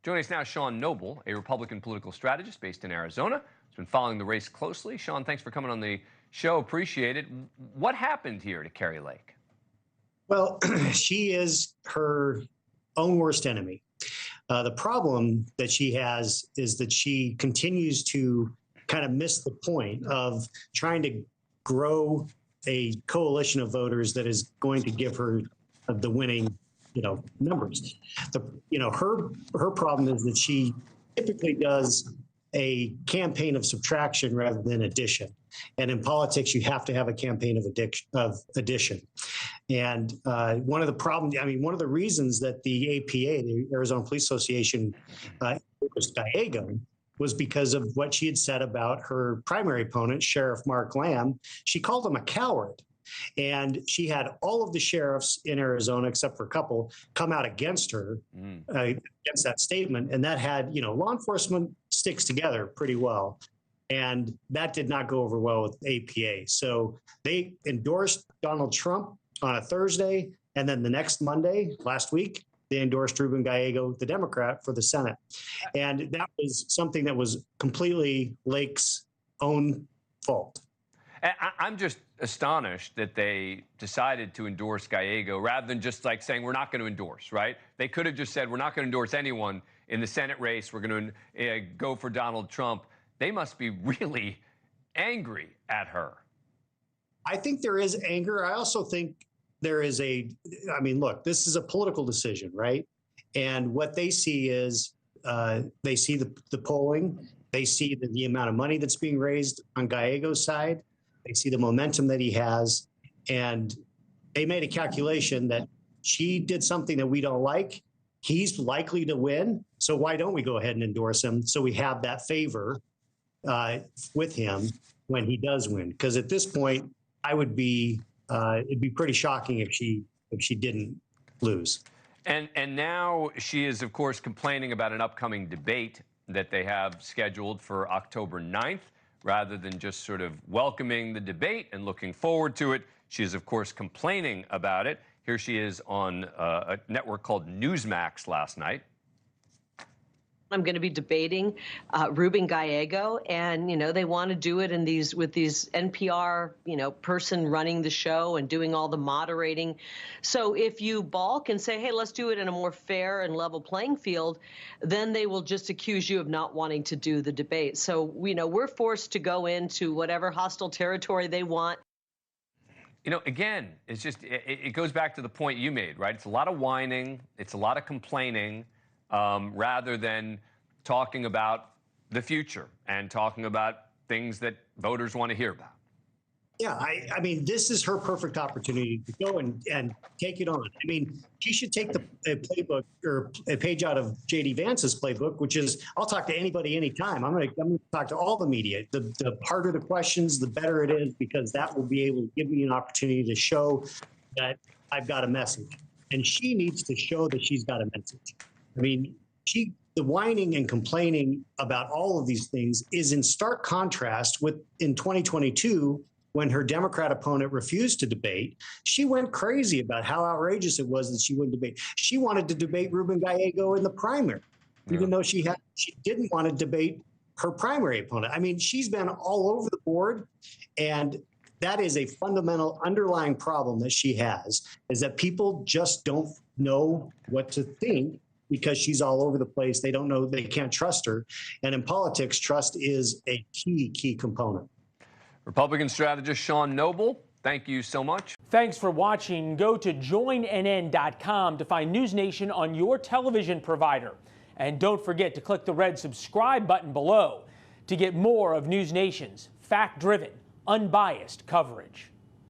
Joining us now, Sean Noble, a Republican political strategist based in Arizona. He's been following the race closely. Sean, thanks for coming on the show. Appreciate it. What happened here to Kari Lake? Well, she is her own worst enemy. The problem that she has is that she continues to kind of miss the point of trying to grow a coalition of voters that is going to give her the winning, numbers. Her problem is that she typically does a campaign of subtraction rather than addition. And in politics, you have to have a campaign of addition. And one of the reasons that the APA, the Arizona Police Association, endorsed Gallego was because of what she had said about her primary opponent, Sheriff Mark Lamb. She called him a coward. And she had all of the sheriffs in Arizona, except for a couple, come out against her, against that statement. And that had, law enforcement sticks together pretty well. And that did not go over well with APA. So they endorsed Donald Trump on a Thursday. And then the next Monday, last week, they endorsed Ruben Gallego, the Democrat, for the Senate. And that was something that was completely Lake's own fault. I'm just astonished that they decided to endorse Gallego rather than just like saying we're not going to endorse, right? They could have just said we're not going to endorse anyone in the Senate race. We're going to go for Donald Trump. They must be really angry at her. I think there is anger. I also think there is look, this is a political decision, right? And what they see is they see the polling. They see the amount of money that's being raised on Gallego's side. They see the momentum that he has, and they made a calculation that she did something that we don't like. He's likely to win, so why don't we go ahead and endorse him so we have that favor with him when he does win? Because at this point, it'd be pretty shocking if she didn't lose. And now she is, of course, complaining about an upcoming debate that they have scheduled for October 9th. Rather than just sort of welcoming the debate and looking forward to it, she is, of course, complaining about it. Here she is on a network called Newsmax last night. I'm going to be debating Ruben Gallego, and they want to do it with these NPR person running the show and doing all the moderating. So if you balk and say, hey, let's do it in a more fair and level playing field, then they will just accuse you of not wanting to do the debate. So we're forced to go into whatever hostile territory they want. Again, it's just it goes back to the point you made, right? It's a lot of whining, it's a lot of complaining. Rather than talking about the future and talking about things that voters want to hear about. Yeah, I mean, this is her perfect opportunity to go and take it on. I mean, she should take the playbook or a page out of J.D. Vance's playbook, which is, I'll talk to anybody anytime. I'm going to talk to all the media. The harder the questions, the better it is, because that will be able to give me an opportunity to show that I've got a message. And she needs to show that she's got a message. I mean, the whining and complaining about all of these things is in stark contrast with in 2022, when her Democrat opponent refused to debate. She went crazy about how outrageous it was that she wouldn't debate. She wanted to debate Ruben Gallego in the primary, even though she didn't want to debate her primary opponent. I mean, she's been all over the board, and that is a fundamental underlying problem that she has, is that people just don't know what to think because she's all over the place. They don't know, they can't trust her. And in politics, trust is a key component. Republican strategist Sean Noble, thank you so much. Thanks for watching. Go to joinnn.com to find NewsNation on your television provider. And don't forget to click the red subscribe button below to get more of NewsNation's fact-driven, unbiased coverage.